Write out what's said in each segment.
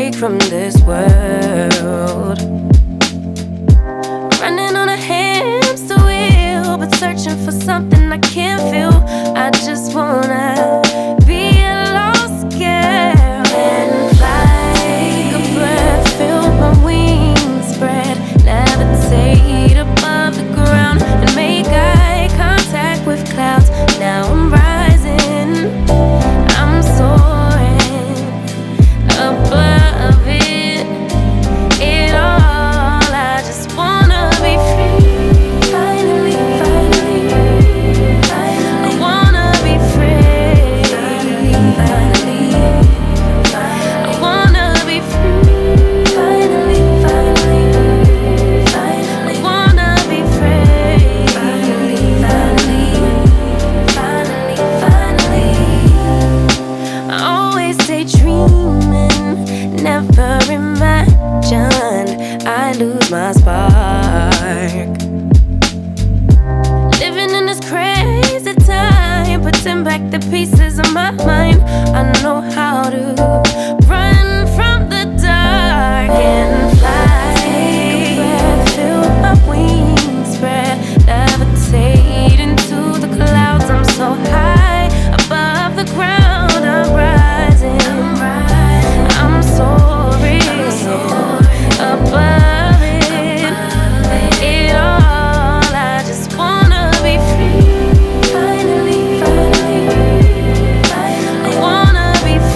break from this world. Running on a hamster wheel, but searching for something I can't feel. I just wanna be a lost girl and fly. Take a breath, feel my wings spread, levitate above the ground and make eye contact with clouds. Now I'm rising, I'm soaring above it all. I just wanna be free. Finally, finally, finally. I wanna be free. Finally, finally. I wanna be free. Finally, finally, finally. I wanna be free. Finally, finally, finally, finally. I always daydreaming, never imagined I'd lose my spark. Living in this crazy time, putting back the pieces of my mind. I know how to run from the dark and fly. Take a breath, feel my wings spread, levitate into the clouds. I'm so high above the ground, I'm rising, I'm soaring above it all. I just wanna be free. Finally, finally, finally. I wanna be free.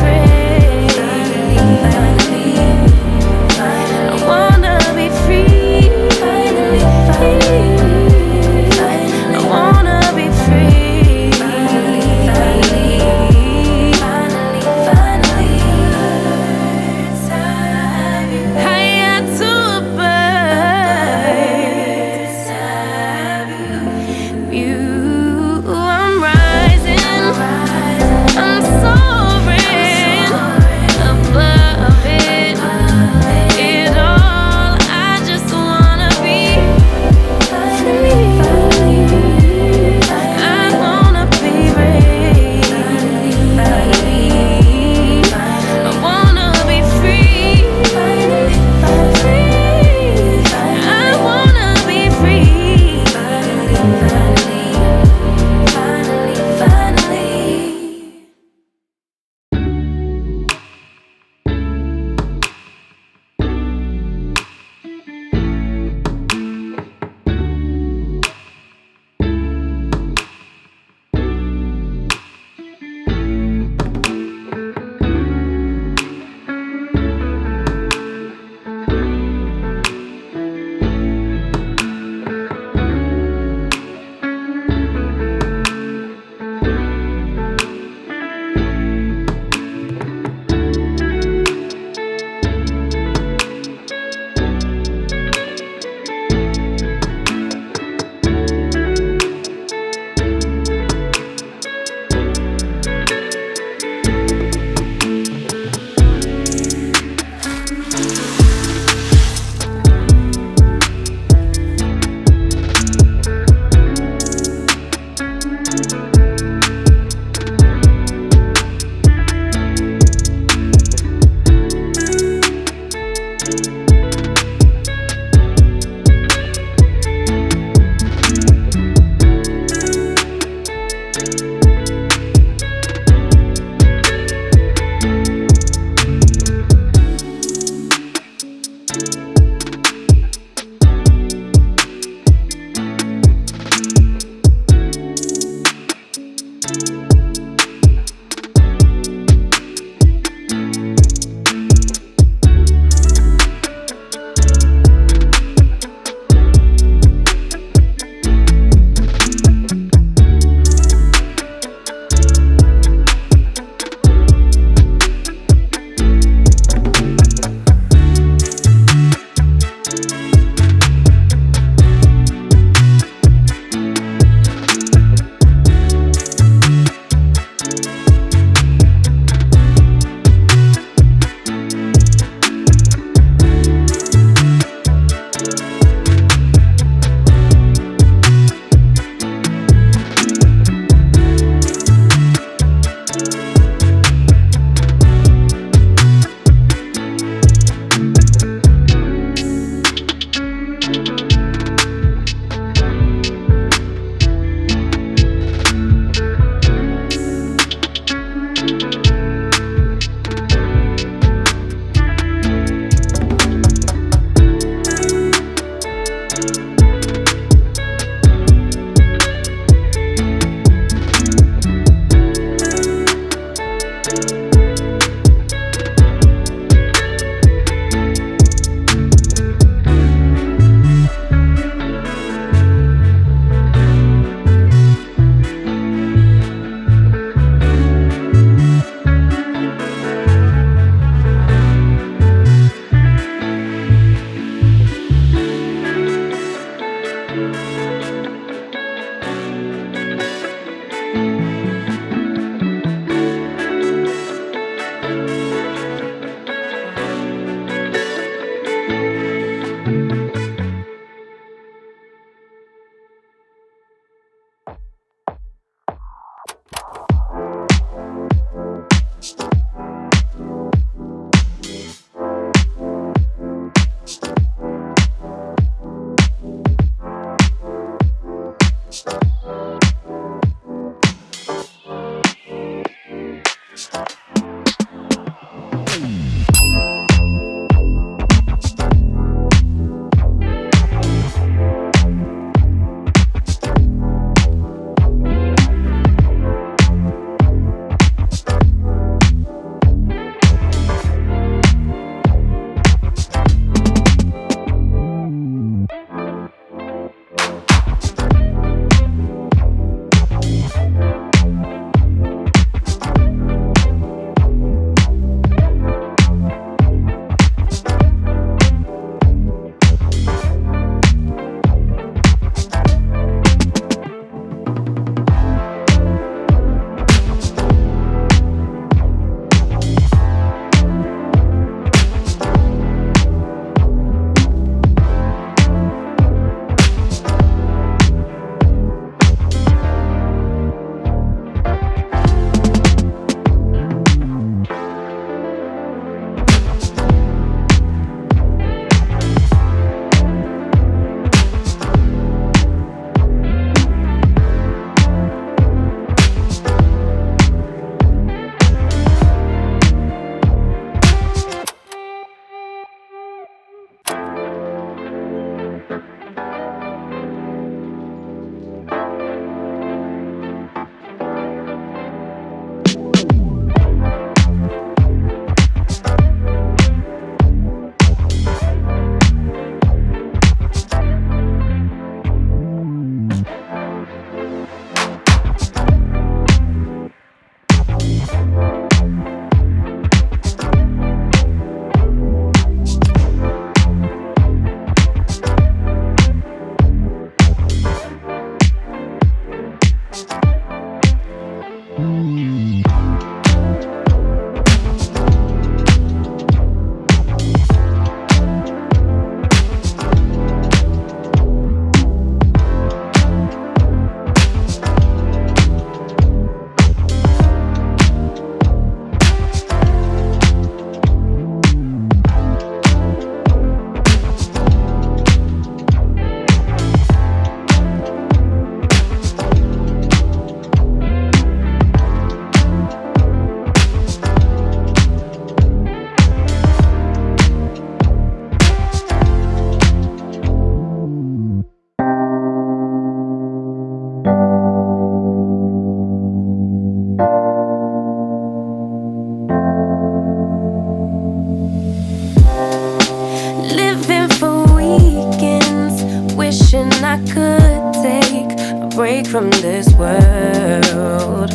Living for weekends, wishing I could take a break from this world.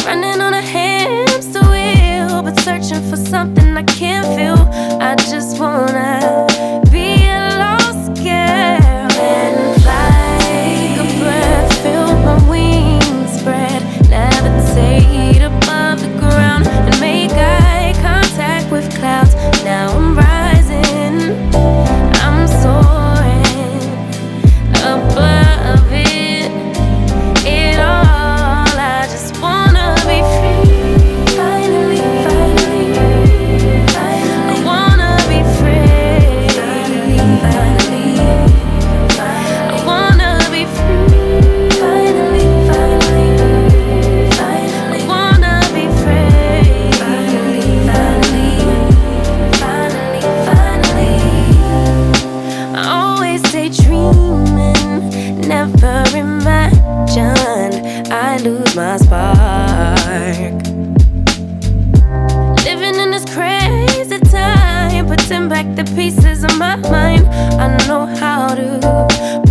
Running on a hamster wheel, but searching for something I can't feel. I just wanna be a lost girl and fly. Take a breath, feel my wings spread, levitate above the ground and make eye contact with clouds. Now I'm rising, I'm soaring above it all. I just wanna be free. Finally, finally, finally. I wanna be free. Finally, finally, finally. I wanna be free. Finally, finally, finally. I wanna be free. Finally, finally, finally, finally. I always daydreaming, never imagined I lose my spark. Living in this crazy time, putting back the pieces of my mind. I know how to